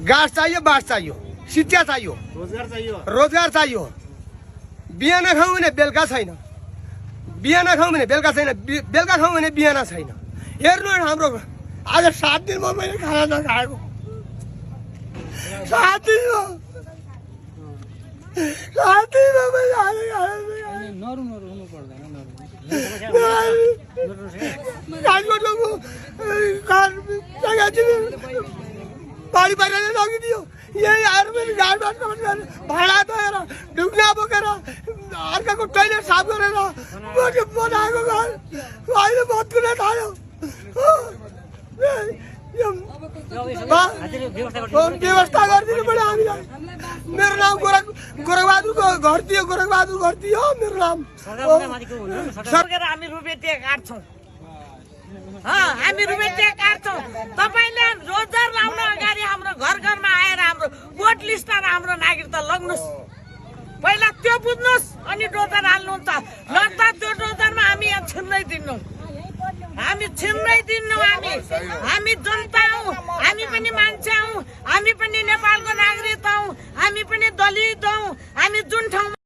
गाँठ चाहियो, बाट चाहियो, शिक्षा चाहियो, रोजगार चाहियो। बिहान खाउँ भने बेलुका छैन, बिहान खाउँ भने बेलुका छैन, बेलुका खाउँ भने बिहान छैन। हेर्नु हाम्रो आज 7 दिनमा मैले खाना नखाएको, 7 दिनमा मैले नरुनु पर्दैन पानी पहिराले लगिदियो। यही आएर मैले गाडबाट भाडा दिएर ढुङ्गा बोकेर अर्काको टोइलेट साफ गरेर बनाएको घर अहिले भत्कुने थाल्यो। व्यवस्था गरिदिनु पर्यो हामीलाई। मेरो नाम गोरखबहादुरको घर थियो, गोरखबहादुर घर थियो मेरो नाम। सरकार हामी रुपियाँ काट्छौँ, हामी रुपियाँ काट्छौँ। तपाईँले रोजगार लाउन अगाडि हाम्रो घर घरमा आएर हाम्रो भोट लिस्टमा हाम्रो नागरिकता लग्नुहोस्, पहिला त्यो बुझ्नुहोस् अनि डोजर हाल्नुहुन्छ। लग्दा त्यो डोजरमा हामी यहाँ छिन्नै दिन्नौँ, हामी छिन्नै दिन्नौँ। हामी जनता हौँ, हामी पनि मान्छे हौँ, हामी पनि नेपालको नागरिक हौँ, हामी पनि दलित हौँ। हामी जुन ठाउँमा